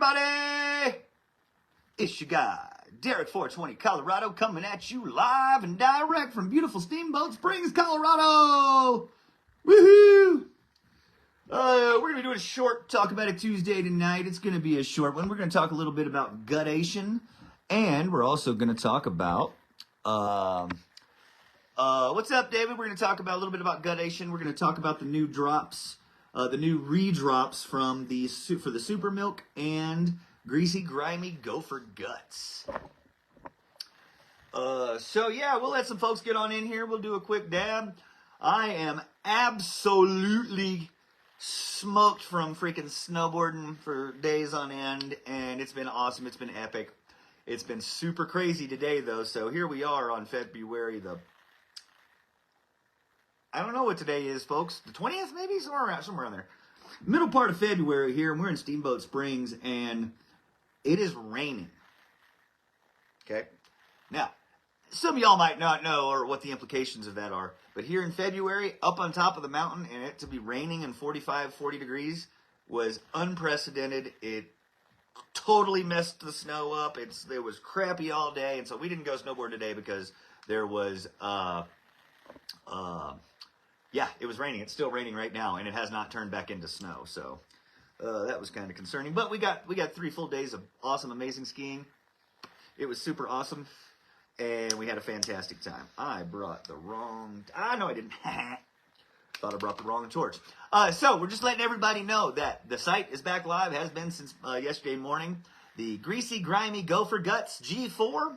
everybody? It's your guy, Derek 420 Colorado, coming at you live and direct from beautiful Steamboat Springs, Colorado. Woohoo! We're going to be doing a short Talk About It Tuesday tonight. It's going to be a short one. We're going to talk a little bit about guttation, and we're also going to talk about, what's up, David? We're going to talk about a little bit about guttation. We're going to talk about the new drops, the new re-drops for the Super Milk and Greasy Grimy Gopher Guts. So yeah, we'll let some folks get on in here. We'll do a quick dab. I am absolutely smoked from freaking snowboarding for days on end, and it's been awesome. It's been epic. It's been super crazy today, though. So here we are on February I don't know what today is, folks. The 20th, maybe? Somewhere around there. Middle part of February here, and we're in Steamboat Springs, and it is raining. Okay? Now, some of y'all might not know or what the implications of that are, but here in February, up on top of the mountain, and it to be raining and 45, 40 degrees was unprecedented. It totally messed the snow up. It was crappy all day, and so we didn't go snowboard today because there was, yeah, it was raining. It's still raining right now, and it has not turned back into snow, so that was kind of concerning. But we got 3 full days of awesome, amazing skiing. It was super awesome, and we had a fantastic time. I brought the wrong... no, I didn't. Thought I brought the wrong torch. So we're just letting everybody know that the site is back live, has been since yesterday morning. The Greasy Grimy Gopher Guts G4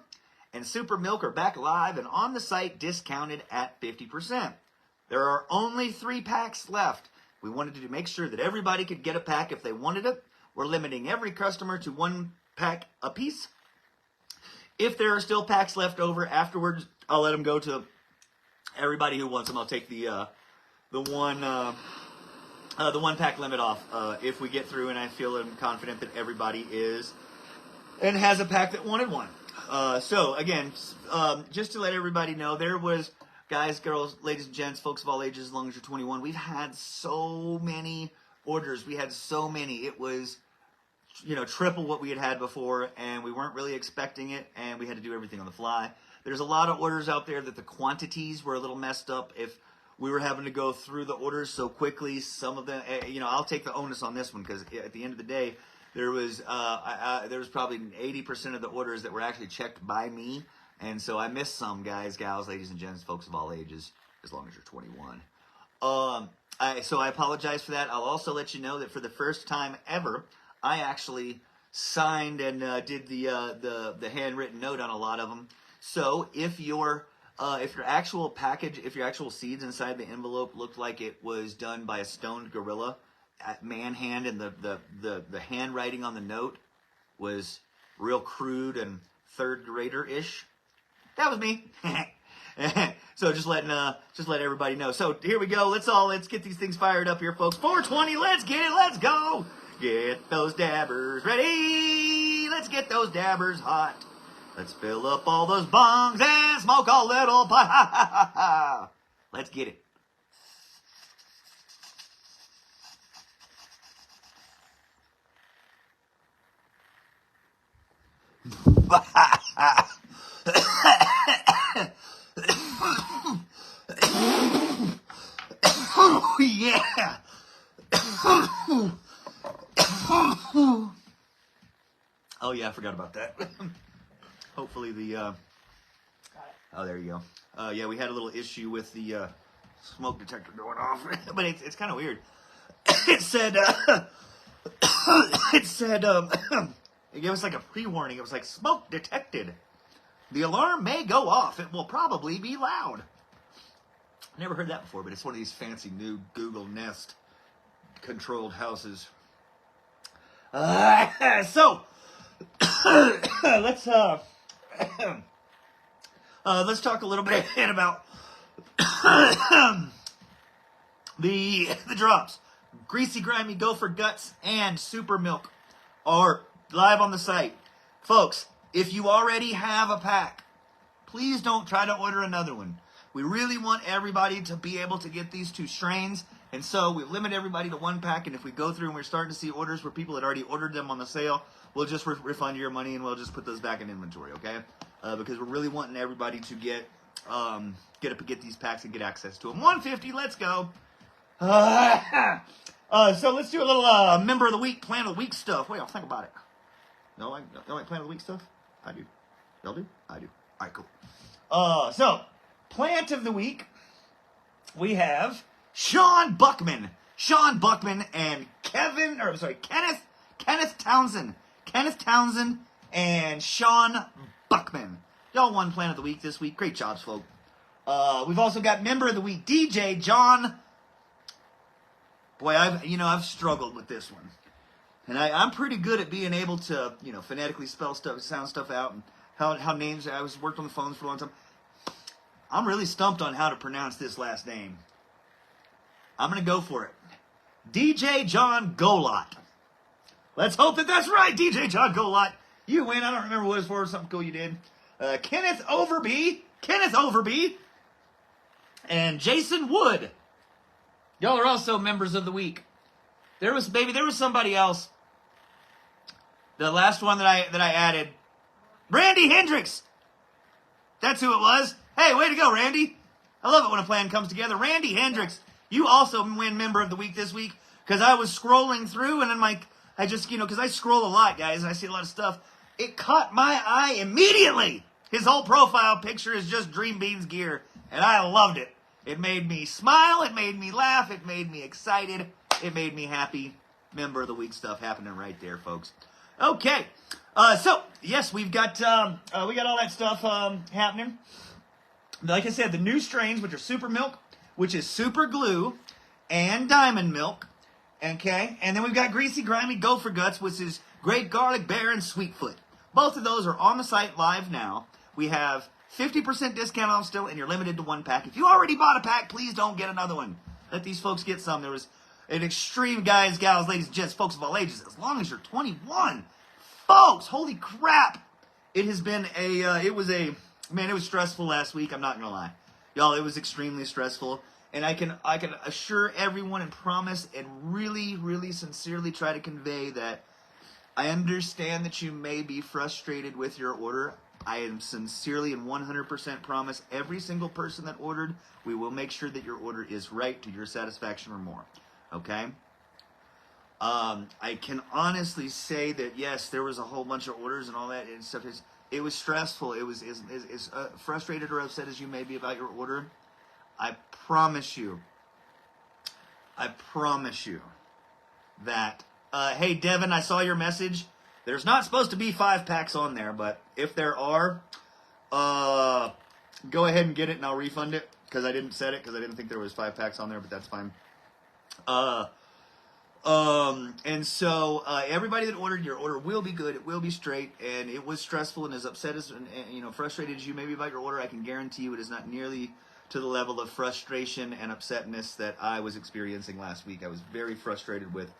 and Super Milk are back live and on the site discounted at 50%. There are only 3 packs left. We wanted to make sure that everybody could get a pack if they wanted it. We're limiting every customer to 1 pack apiece. If there are still packs left over afterwards, I'll let them go to everybody who wants them. I'll take the one pack limit off if we get through, and I feel confident that everybody is and has a pack that wanted one. So again, just to let everybody know, there was, guys, girls, ladies and gents, folks of all ages, as long as you're 21, we've had so many orders. We had so many. It was, triple what we had before, and we weren't really expecting it, and we had to do everything on the fly. There's a lot of orders out there that the quantities were a little messed up. If we were having to go through the orders so quickly, some of them, I'll take the onus on this one, because at the end of the day, there was probably 80% of the orders that were actually checked by me. And so I missed some, guys, gals, ladies and gents, folks of all ages, as long as you're 21. So I apologize for that. I'll also let you know that for the first time ever, I actually signed and did the handwritten note on a lot of them. So if your actual package, if your actual seeds inside the envelope looked like it was done by a stoned gorilla at man hand, and the handwriting on the note was real crude and third grader-ish, that was me. So just let everybody know. So here we go. Let's get these things fired up here, folks. 420, let's get it. Let's go. Get those dabbers ready. Let's get those dabbers hot. Let's fill up all those bongs and smoke a little pot. Let's get it. Oh, yeah. Oh, yeah, I forgot about that. Hopefully oh, there you go. Yeah, we had a little issue with the smoke detector going off, but it's kind of weird. It said, it gave us like a pre-warning. It was like, smoke detected. The alarm may go off. It will probably be loud. Never heard that before, but it's one of these fancy new Google Nest controlled houses. So let's talk a little bit about the drops. Greasy Grimy Gopher Guts and Super Milk are live on the site. Folks, if you already have a pack, please don't try to order another one. We really want everybody to be able to get these 2 strains And so we limit everybody to 1 pack, and if we go through and we're starting to see orders where people had already ordered them on the sale, we'll just refund your money and we'll just put those back in inventory, okay? Because we're really wanting everybody to get these packs and get access to them. 150, let's go. So let's do a little member of the week, plant of the week stuff. Wait, I'll think about it. No, like plant of the week stuff? I do. Y'all do? I do. All right, cool. So plant of the week, we have Sean Buckman and Kenneth Townsend and Sean Buckman. Y'all won plant of the week this week. Great jobs, folks. We've also got member of the week, DJ John. Boy, I've struggled with this one. And I'm pretty good at being able to, phonetically spell stuff, sound stuff out, and how names. I worked on the phones for a long time. I'm really stumped on how to pronounce this last name. I'm going to go for it. DJ John Golot. Let's hope that that's right, DJ John Golot. You win. I don't remember what it was for. Something cool you did. Kenneth Overby, and Jason Wood. Y'all are also members of the week. There was somebody else. The last one that I added, Randy Hendricks. That's who it was. Hey, way to go, Randy. I love it when a plan comes together. Randy Hendricks, you also win member of the week this week, because I was scrolling through and then because I scroll a lot, guys, and I see a lot of stuff. It caught my eye immediately. His whole profile picture is just Dream Beans gear, and I loved it. It made me smile, it made me laugh, it made me excited, it made me happy. Member of the week stuff happening right there, folks. Okay, so yes, we got all that stuff happening. Like I said, the new strains, which are Super Milk, which is Super Glue, and Diamond Milk. Okay, and then we've got Greasy Grimy Gopher Guts, which is Great Garlic Bear and Sweetfoot. Both of those are on the site live now. We have 50% discount off still, and you're limited to 1 pack. If you already bought a pack, please don't get another one. Let these folks get some. There was an extreme, guys, gals, ladies, and gents, folks of all ages, as long as you're 21. Folks, holy crap. It has been it was stressful last week, I'm not going to lie. Y'all, it was extremely stressful. And I can assure everyone and promise and really, really sincerely try to convey that I understand that you may be frustrated with your order. I am sincerely and 100% promise every single person that ordered, we will make sure that your order is right to your satisfaction or more. Okay? I can honestly say that, yes, there was a whole bunch of orders and all that and stuff. It was stressful. It was as frustrated or upset as you may be about your order. I promise you that, hey, Devin, I saw your message. There's not supposed to be 5 packs on there, but if there are, go ahead and get it and I'll refund it, because I didn't set it, because I didn't think there was 5 packs on there, but that's fine. And so, everybody that ordered, your order will be good, it will be straight, and it was stressful and as upset as, and frustrated as you may be about your order, I can guarantee you it is not nearly to the level of frustration and upsetness that I was experiencing last week. I was very frustrated with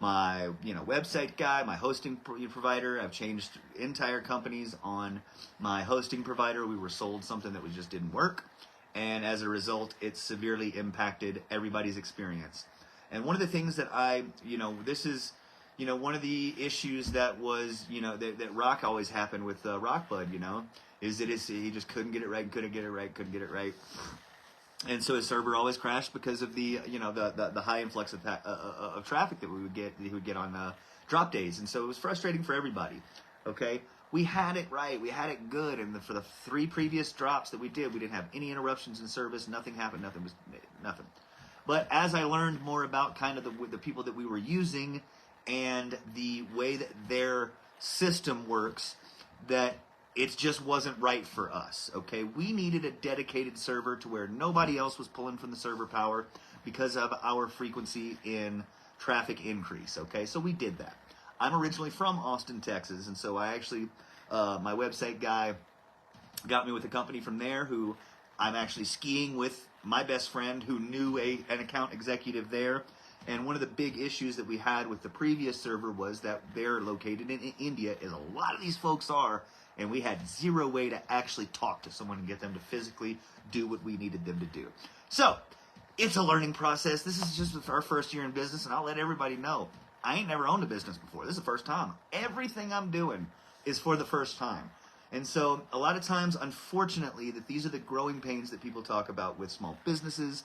my, website guy, my hosting provider. I've changed entire companies on my hosting provider. We were sold something that just didn't work, and as a result, it severely impacted everybody's experience. And one of the things that this is, one of the issues that was, that Rock always happened with Rockbud, is that he just couldn't get it right. And so his server always crashed because of the high influx of traffic that he would get on drop days, and so it was frustrating for everybody. Okay, we had it right, we had it good, and for the 3 previous drops that we didn't have any interruptions in service. Nothing happened. Nothing. But as I learned more about kind of the people that we were using and the way that their system works, that it just wasn't right for us, okay? We needed a dedicated server to where nobody else was pulling from the server power because of our frequency in traffic increase, okay? So we did that. I'm originally from Austin, Texas, and so I actually, my website guy got me with a company from there who I'm actually skiing with my best friend who knew an account executive there. And one of the big issues that we had with the previous server was that they're located in India, as a lot of these folks are, and we had zero way to actually talk to someone and get them to physically do what we needed them to do. So, it's a learning process. This is just our first year in business, and I'll let everybody know. I ain't never owned a business before. This is the first time. Everything I'm doing is for the first time. And so a lot of times, unfortunately, that these are the growing pains that people talk about with small businesses,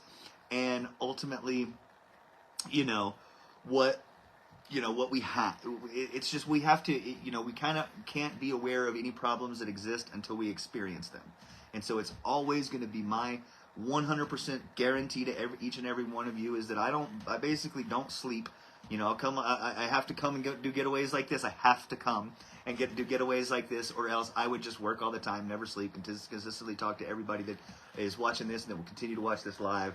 and ultimately, what we have. It's just we have to, we kind of can't be aware of any problems that exist until we experience them. And so it's always going to be my 100% guarantee to each and every one of you is that I basically don't sleep. I'll come. I have to come and do getaways like this. I have to come and do getaways like this, or else I would just work all the time, never sleep, and consistently talk to everybody that is watching this and that will continue to watch this live,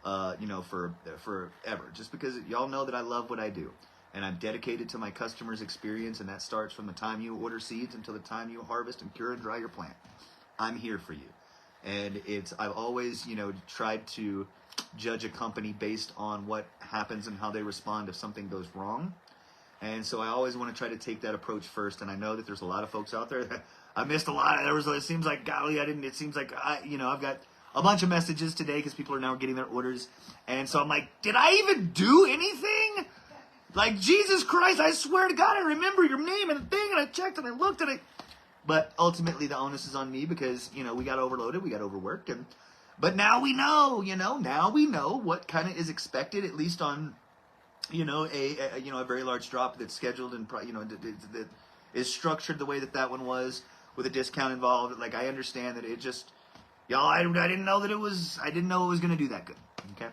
forever. Just because y'all know that I love what I do, and I'm dedicated to my customers' experience, and that starts from the time you order seeds until the time you harvest and cure and dry your plant. I'm here for you. And I've always, tried to judge a company based on what happens and how they respond if something goes wrong. And so I always want to try to take that approach first. And I know that there's a lot of folks out there that I missed a lot. It seems like, golly, it seems like I've got a bunch of messages today because people are now getting their orders. And so I'm like, did I even do anything? Like, Jesus Christ, I swear to God, I remember your name and the thing, and I checked and I looked and But ultimately, the onus is on me because, we got overloaded, we got overworked. But now we know, now we know what kind of is expected, at least on, a very large drop that's scheduled and, that is structured the way that one was with a discount involved. Like, I understand that it just, y'all, I didn't know it was going to do that good, okay?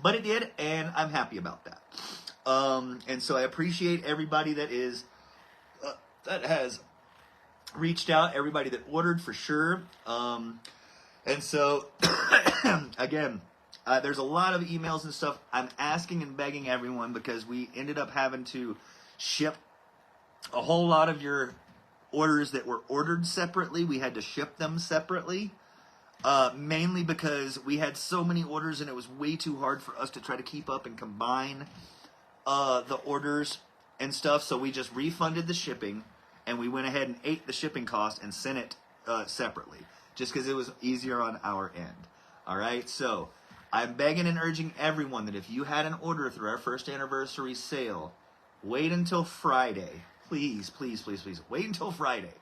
But it did, and I'm happy about that. And so I appreciate everybody that has reached out, everybody that ordered for sure. And so, again, there's a lot of emails and stuff. I'm asking and begging everyone because we ended up having to ship a whole lot of your orders that were ordered separately. We had to ship them separately, mainly because we had so many orders and it was way too hard for us to try to keep up and combine the orders and stuff. So we just refunded the shipping, and we went ahead and ate the shipping cost and sent it separately, just because it was easier on our end. All right, so I'm begging and urging everyone that if you had an order through our first anniversary sale, wait until Friday. Please, please, please, please, wait until Friday.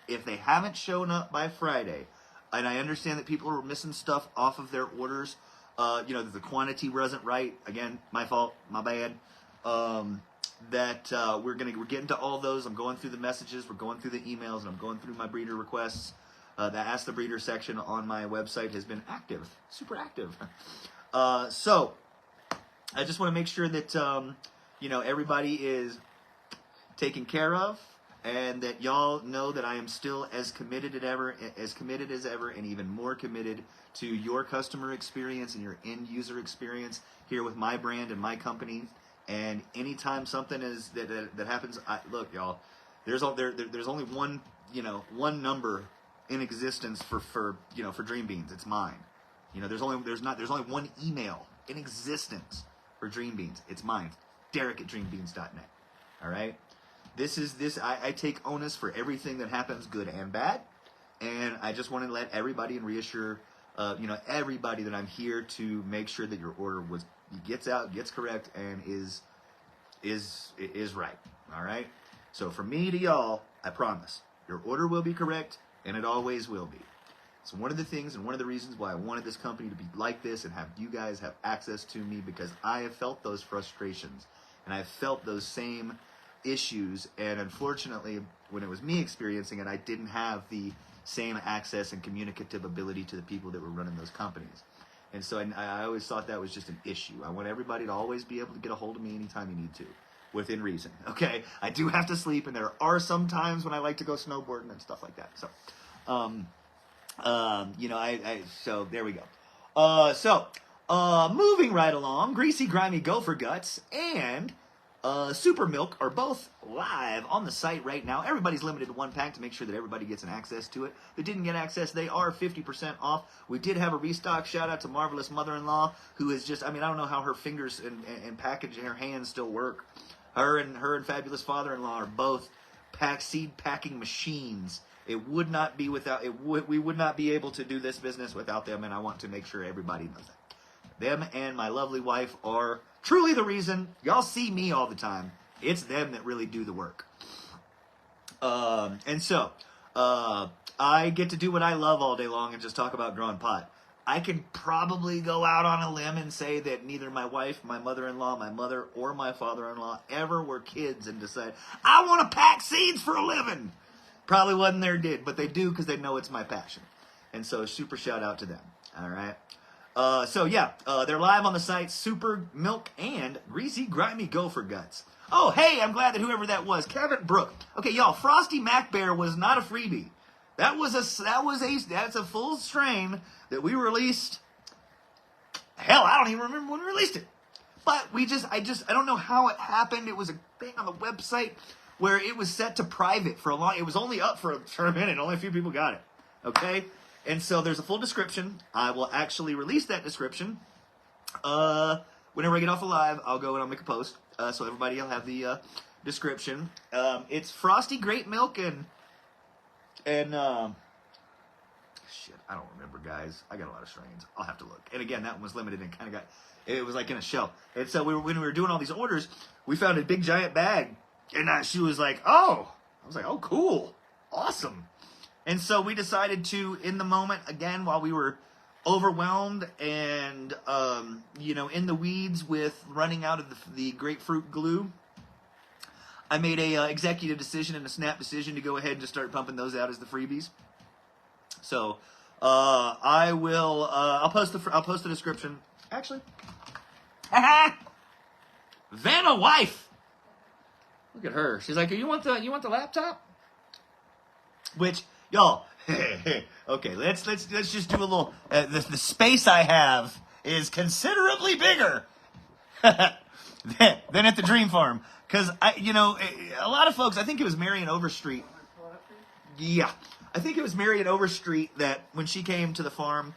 If they haven't shown up by Friday, and I understand that people are missing stuff off of their orders, that the quantity wasn't right. Again, my fault, my bad. We're getting to all those. I'm going through the messages, we're going through the emails, and I'm going through my breeder requests. The Ask the Breeder section on my website has been active, super active. So I just want to make sure that everybody is taken care of, and that y'all know that I am still as committed as ever, and even more committed to your customer experience and your end user experience here with my brand and my company. And anytime something is that happens, look, y'all, there's only one number in existence for Dream Beans. It's mine. There's only one email in existence for Dream Beans. It's mine. Derek@dreambeans.net. All right. I take onus for everything that happens, good and bad, and I just want to let everybody and reassure everybody that I'm here to make sure that your order gets out, gets correct, and is right. All right. So from me to y'all, I promise your order will be correct, and it always will be. It's one of the things and one of the reasons why I wanted this company to be like this and have you guys have access to me, because I have felt those frustrations and I have felt those same issues, and unfortunately, when it was me experiencing it, I didn't have the same access and communicative ability to the people that were running those companies. And so I always thought that was just an issue. I want everybody to always be able to get a hold of me anytime you need to, within reason. Okay, I do have to sleep, and there are some times when I like to go snowboarding and stuff like that. So, so there we go. Moving right along, Greasy Grimy Gopher Guts and Super Milk are both live on the site right now. Everybody's limited to one pack to make sure that everybody gets an access to it. They didn't get access, they are 50% off. We did have a restock. Shout out to Marvelous Mother-in-Law, who is just, I don't know how her fingers and packaging, her hands still work. Her and Fabulous Father-in-Law are both seed packing machines. It would not be we would not be able to do this business without them, and I want to make sure everybody knows that. Them and my lovely wife are truly the reason. Y'all see me all the time. It's them that really do the work. And so, I get to do what I love all day long and just talk about growing pot. I can probably go out on a limb and say that neither my wife, my mother-in-law, my mother, or my father-in-law ever were kids and decided, I want to pack seeds for a living. Probably wasn't their did, but they do because they know it's my passion. And so super shout out to them. All right. They're live on the site, Super Milk and Greasy Grimy Gopher Guts. Oh, hey, I'm glad that whoever that was, Kevin Brook. Okay, y'all, Frosty Mac Bear was not a freebie. That's a full strain that we released. Hell, I don't even remember when we released it. But I don't know how it happened. It was a thing on the website where it was set to private for a long, it was only up for a minute. Only a few people got it. Okay? And so there's a full description. I will actually release that description. Whenever I get off of live, I'll go and I'll make a post. So everybody will have the description. It's Frosty Great Milk and shit, I don't remember, guys. I got a lot of strains. I'll have to look. And again, that one was limited and kind of it was like in a shell. And so when we were doing all these orders, we found a big giant bag. And she was like, oh. I was like, oh, cool. Awesome. And so we decided to, in the moment, again, while we were overwhelmed and, in the weeds with running out of the grapefruit glue, I made a executive decision and a snap decision to go ahead and just start pumping those out as the freebies. So I'll post the description. Actually, Vanna wife. Look at her. She's like, you want the laptop? Which, y'all, okay, let's just do a little. The space I have is considerably bigger than at the Dream Farm. Because, a lot of folks, I think it was Marion Overstreet. Yeah. I think it was Marion Overstreet that when she came to the farm,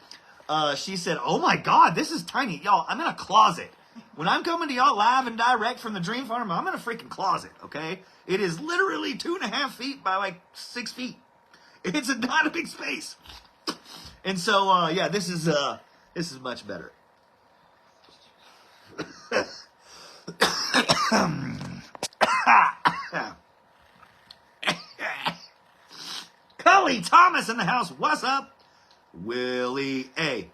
she said, oh my God, this is tiny. Y'all, I'm in a closet. When I'm coming to y'all live and direct from the Dream Farm, I'm in a freaking closet, okay? It is literally 2.5 feet by like 6 feet. It's not a big space. And so, this is much better. Cully Thomas in the house. What's up? Willie A.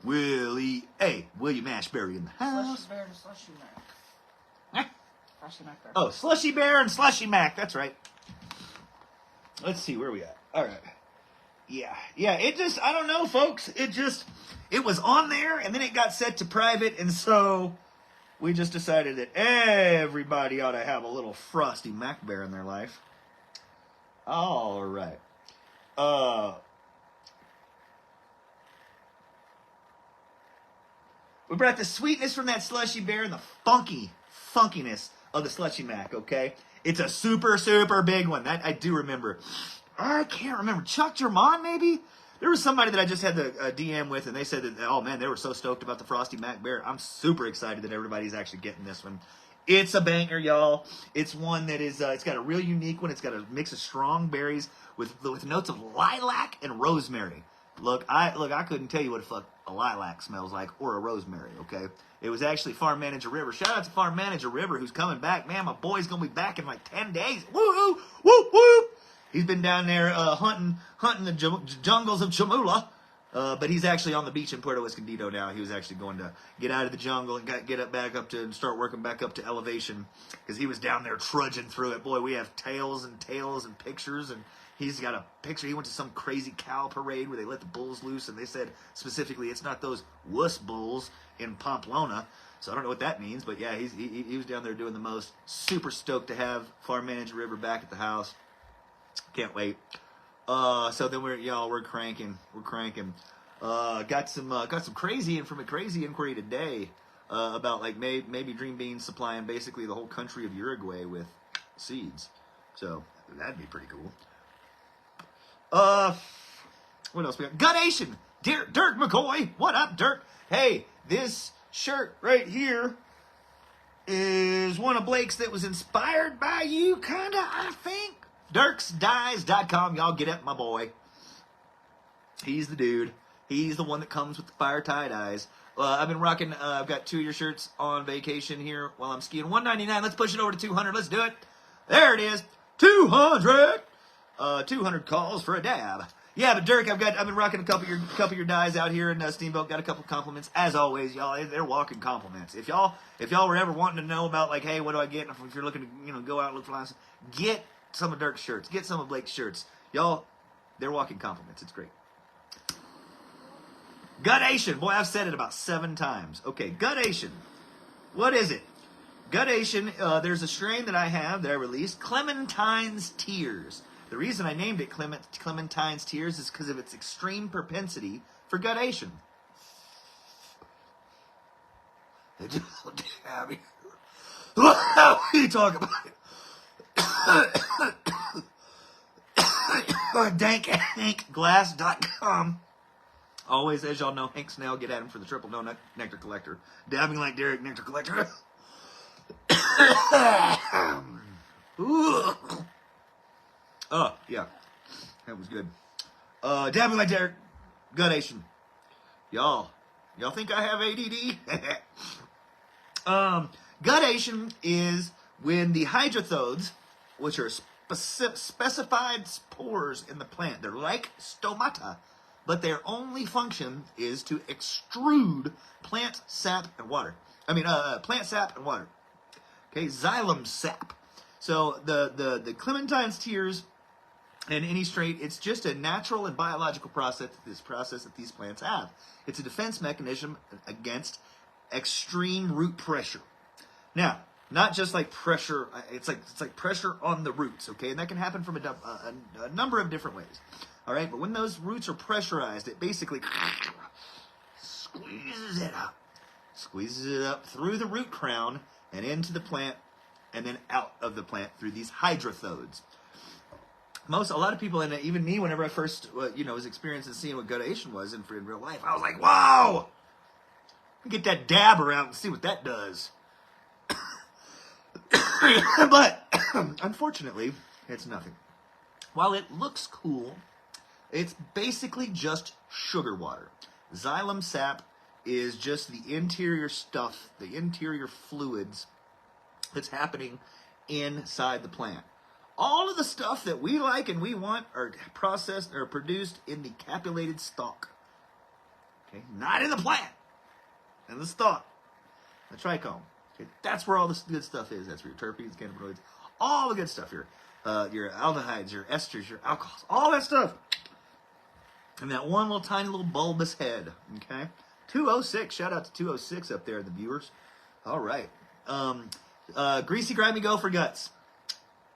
William Ashbury in the house. Slushy Bear and Slushy Mac. Slushy Mac Bear. Oh, Slushy Bear and Slushy Mac. That's right. Let's see where we at. All right. Yeah. It just, I don't know, folks. It was on there and then it got set to private, and so we just decided that everybody ought to have a little Frosty Mac Bear in their life. All right. We brought the sweetness from that Slushy Bear and the funkiness of the Slushy Mac, okay? It's a super, super big one. That I do remember. I can't remember. Chuck Germon, maybe? There was somebody that I just had the DM with, and they said that, oh man, they were so stoked about the Frosty Mac Bear. I'm super excited that everybody's actually getting this one. It's a banger, y'all. It's one that is, it's got a real unique one. It's got a mix of strong berries with notes of lilac and rosemary. Look, I couldn't tell you what the fuck a lilac smells like or a rosemary, okay? It was actually Farm Manager River. Shout out to Farm Manager River who's coming back. Man, my boy's going to be back in like 10 days. Woo-hoo! Whoop-whoop! He's been down there hunting the jungles of Chamula. But he's actually on the beach in Puerto Escondido now. He was actually going to get out of the jungle and get back up to and start working back up to elevation because he was down there trudging through it. Boy, we have tales and pictures, and he's got a picture. He went to some crazy cow parade where they let the bulls loose, and they said specifically it's not those wuss bulls in Pamplona. So I don't know what that means, but yeah, he was down there doing the most. Super stoked to have Farm Manager River back at the house. Can't wait. So then we're cranking. Got some crazy inquiry today about like maybe Dream Beans supplying basically the whole country of Uruguay with seeds. So that'd be pretty cool. What else we got? Gutnation! Dirk McCoy! What up, Dirk? Hey, this shirt right here is one of Blake's that was inspired by you, kinda, I think. DirksDyes.com. Y'all get at my boy. He's the dude. He's the one that comes with the fire tie-dyes. I've been rocking. I've got 2 of your shirts on vacation here while I'm skiing. $199. Let's push it over to 200. Let's do it. There it is. 200. 200 calls for a dab. Yeah, but Dirk, I've been rocking a couple of your dyes out here in Steamboat. Got a couple compliments as always, y'all. They're walking compliments. If y'all were ever wanting to know about like, hey, what do I get? If you're looking to go out and look for lines, get some of Dirk's shirts. Get some of Blake's shirts, y'all. They're walking compliments. It's great. Gutation. Boy, I've said it about 7 times. Okay, Gutation. What is it? Gutation, there's a strain that I have that I released, Clementine's Tears. The reason I named it Clementine's Tears is because of its extreme propensity for guttation. What do you talk about it? DankGlass.com. Always, as y'all know, Hank Snell, get at him for the triple donut nectar collector. Dabbing like Derek, nectar collector. Oh, yeah. That was good. Dabbing like Derek, guttation. Y'all think I have ADD? Guttation is when the hydrothodes, which are specified spores in the plant, they're like stomata, but their only function is to extrude plant sap and water. Plant sap and water. Okay, xylem sap. So the Clementine's Tears and any strain, it's just a natural and biological process that these plants have. It's a defense mechanism against extreme root pressure. Now, not just like pressure, it's like pressure on the roots, okay? And that can happen from a number of different ways. All right, but when those roots are pressurized, it basically squeezes it up through the root crown and into the plant, and then out of the plant through these hydrothodes. A lot of people, and even me, whenever I first, was experiencing seeing what guttation was in real life, I was like, "Wow!" Get that dab around and see what that does. But unfortunately, it's nothing. While it looks cool, it's basically just sugar water. Xylem sap is just the interior stuff, the interior fluids that's happening inside the plant. All of the stuff that we like and we want are processed or produced in the capulated stalk. Okay, not in the plant, in the stalk, the trichome. Okay, that's where all this good stuff is. That's where your terpenes, cannabinoids, all the good stuff here. Your aldehydes, your esters, your alcohols, all that stuff. And that one little tiny little bulbous head. Okay, 206. Shout out to 206 up there, the viewers. All right. Greasy Grimy Gopher Guts.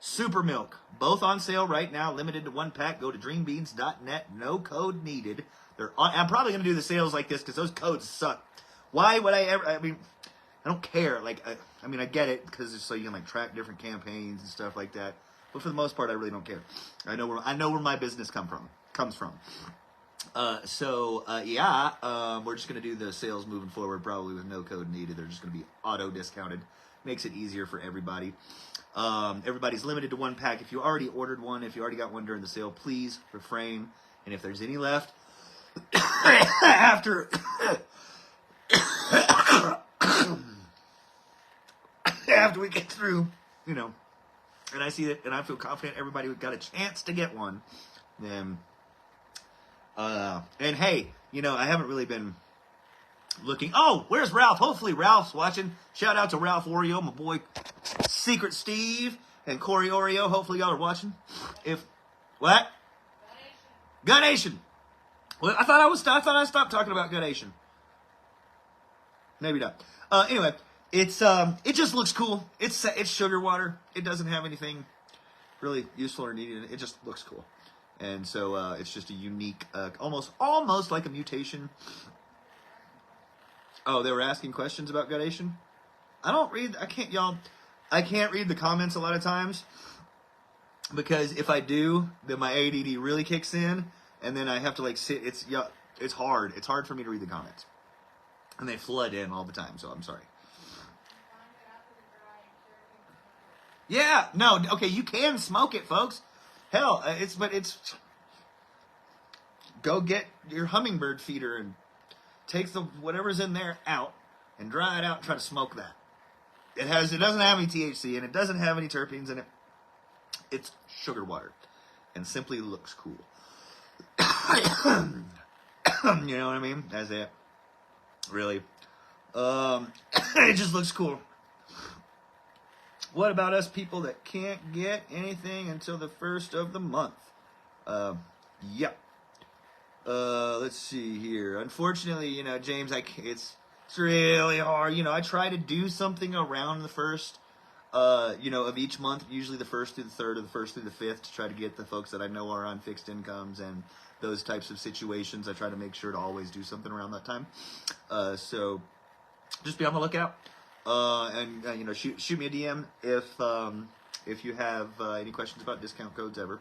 Super Milk. Both on sale right now. Limited to 1 pack. Go to dreambeans.net. No code needed. I'm probably going to do the sales like this because those codes suck. Why would I ever... I don't care. I get it because it's so you can track different campaigns and stuff like that. But for the most part, I really don't care. I know where my business comes from. We're just going to do the sales moving forward, probably with no code needed. They're just going to be auto discounted. Makes it easier for everybody. Everybody's limited to 1 pack. If you already ordered one, if you already got one during the sale, please refrain. And if there's any left after we get through, and I see that, and I feel confident everybody got a chance to get one, then, and hey, I haven't really been looking. Oh, where's Ralph? Hopefully Ralph's watching. Shout out to Ralph Oreo, my boy Secret Steve, and Corey Oreo. Hopefully y'all are watching. What? Guttation. Well, I thought I stopped talking about guttation. Maybe not. Anyway, it just looks cool. It's sugar water. It doesn't have anything really useful or needed in it. It just looks cool. And so it's just a unique, almost like a mutation. Oh, they were asking questions about guttation? I can't read the comments a lot of times because if I do, then my ADD really kicks in and then I have to sit. It's hard. It's hard for me to read the comments. And they flood in all the time, so I'm sorry. Yeah, no, okay, you can smoke it, folks. Hell, go get your hummingbird feeder and takes the whatever's in there out and dry it out and try to smoke that. It doesn't have any THC and it doesn't have any terpenes in it. It's sugar water and simply looks cool. You know what I mean? That's it. Really. It just looks cool. What about us people that can't get anything until the first of the month? Yep. Let's see here. Unfortunately, you know, James, it's really hard. You know, I try to do something around the first, you know, of each month, usually the first through the third or the first through the fifth, to try to get the folks that I know are on fixed incomes and those types of situations. I try to make sure to always do something around that time. So just be on the lookout. And you know, shoot me a DM if you have any questions about discount codes ever.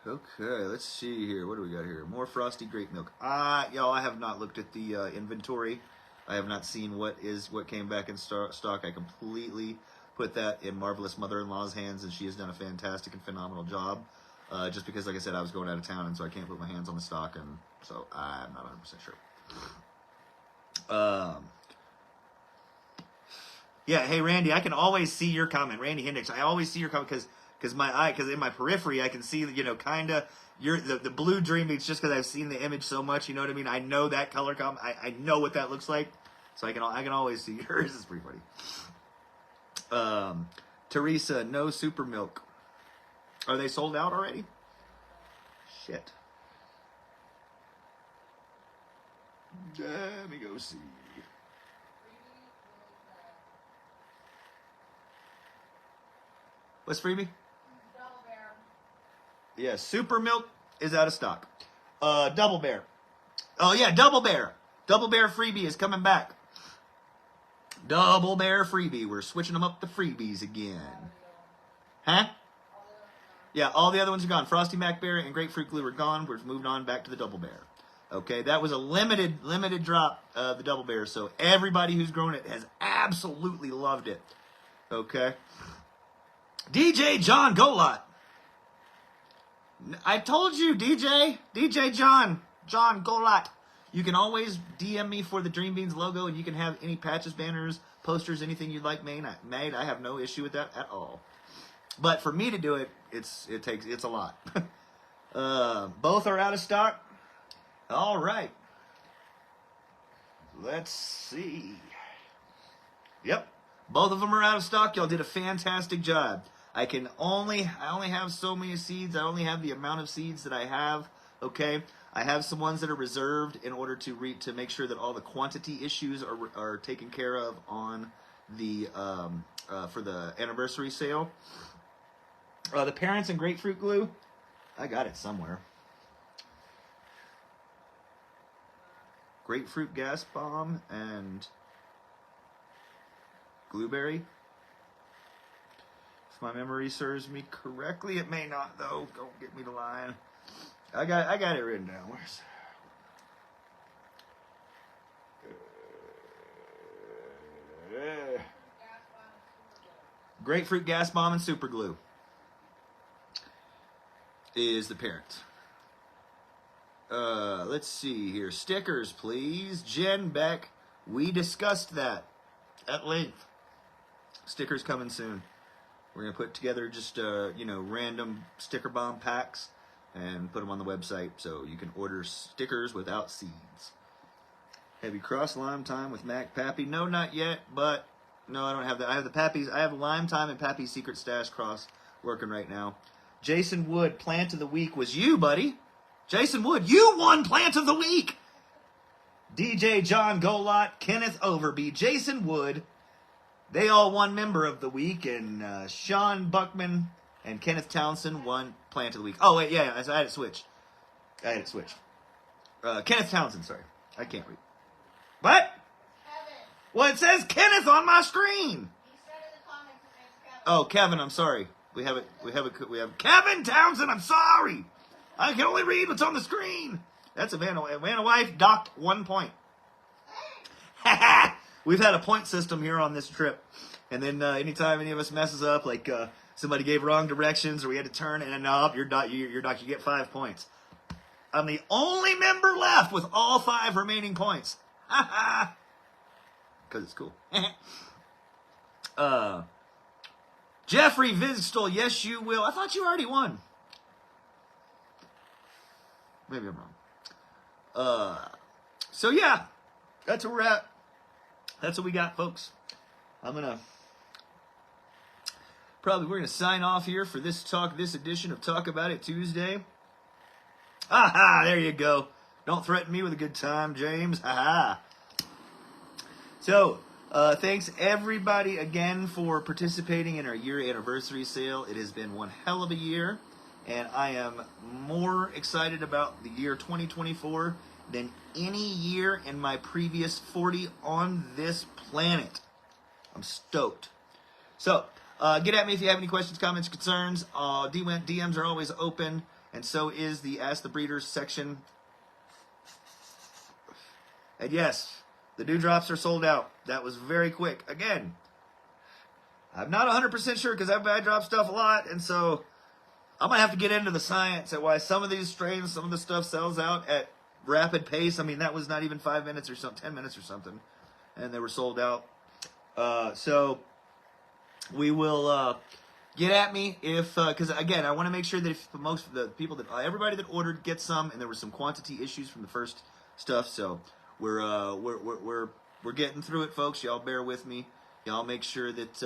Okay, let's see here. What do we got here? More frosty grape milk. Y'all, I have not looked at the inventory. I have not seen what came back in stock. I completely put that in Marvelous Mother-in-Law's hands, and she has done a fantastic and phenomenal job. Just because, like I said, I was going out of town, and so I can't put my hands on the stock, and so I'm not 100% sure. Yeah, hey Randy, I can always see your comment, Randy Hendricks. I always see your comment because in my periphery I can see, you know, kind of the blue Dream Beats, just because I've seen the image so much. You know what I mean? I know that color I know what that looks like, so I can always see yours. Is pretty funny. Teresa, no super milk. Are they sold out already? Shit. Let me go see. What's freebie? Double Bear. Yeah, Super Milk is out of stock. Double Bear. Oh yeah, Double Bear. Double Bear freebie is coming back. Double Bear freebie. We're switching them up to freebies again. Huh? Yeah, all the other ones are gone. Frosty Mac Bear and Grapefruit Glue are gone. We're moving on back to the Double Bear. Okay, that was a limited drop of the Double Bear, so everybody who's grown it has absolutely loved it. Okay. DJ John Golot. I told you, DJ John Golot. You can always DM me for the Dream Beans logo, and you can have any patches, banners, posters, anything you'd like made. I have no issue with that at all. But for me to do it, it's a lot. Both are out of stock. All right. Let's see. Yep. Both of them are out of stock. Y'all did a fantastic job. I only have so many seeds. I only have the amount of seeds that I have. Okay. I have some ones that are reserved in order to make sure that all the quantity issues are taken care of on the for the anniversary sale. The Parents and Grapefruit Glue. I got it somewhere. Grapefruit Gas Bomb and Blueberry. If my memory serves me correctly, it may not though. Don't get me the line. I got it written down. Where's Grapefruit Gas Bomb and Super Glue is the Parent. Let's see here. Stickers, please. Jen Beck, we discussed that at length. Stickers coming soon. We're going to put together just, random sticker bomb packs and put them on the website so you can order stickers without seeds. Heavy Cross Lime Time with Mac Pappy. No, not yet, but no, I don't have that. I have the Pappy's. I have Lime Time and Pappy's Secret Stash Cross working right now. Jason Wood, Plant of the Week was you, buddy. Jason Wood, you won Plant of the Week. DJ John Golot, Kenneth Overby, Jason Wood, they all won Member of the Week, and Sean Buckman and Kenneth Townsend won Plant of the Week. Oh, wait, yeah, I had it switched. Kenneth Townsend, sorry. I can't read. What? Kevin. Well, it says Kenneth on my screen. He said in the comments his name's Kevin. Oh, Kevin, I'm sorry. We have Kevin Townsend, I'm sorry. I can only read what's on the screen. That's a man and wife docked 1 point. We've had a point system here on this trip. And then anytime any of us messes up, like somebody gave wrong directions or we had to turn and up, you're docked, you get 5 points. I'm the only member left with all 5 remaining points. Ha because it's cool. Jeffrey Vistal, yes you will. I thought you already won. Maybe I'm wrong. So yeah, that's where we're at. That's what we got, folks. We're gonna sign off here for this edition of Talk About It Tuesday. Aha, there you go. Don't threaten me with a good time, James. Aha. So, thanks everybody again for participating in our year anniversary sale. It has been one hell of a year, and I am more excited about the year 2024 than any year in my previous 40 on this planet. I'm stoked. So, get at me if you have any questions, comments, concerns. DMs are always open, and so is the Ask the Breeders section. And yes, the dewdrops are sold out. That was very quick. Again, I'm not 100% sure because I drop stuff a lot, and so I'm going to have to get into the science at why some of these strains, some of the stuff sells out at rapid pace. I mean, that was not even 5 minutes or 10 minutes or something, and they were sold out. So we will get at me if, because again, I want to make sure that if most of the people everybody that ordered gets some, and there were some quantity issues from the first stuff, so we're getting through it, folks. Y'all bear with me. Y'all make sure that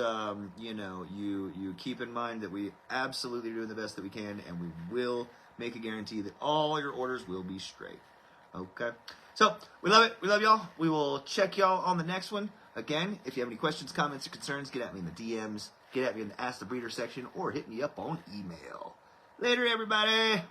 you keep in mind that we absolutely are doing the best that we can, and we will make a guarantee that all your orders will be straight. Okay? So, we love it. We love y'all. We will check y'all on the next one. Again, if you have any questions, comments, or concerns, get at me in the DMs, get at me in the Ask the Breeder section, or hit me up on email. Later, everybody.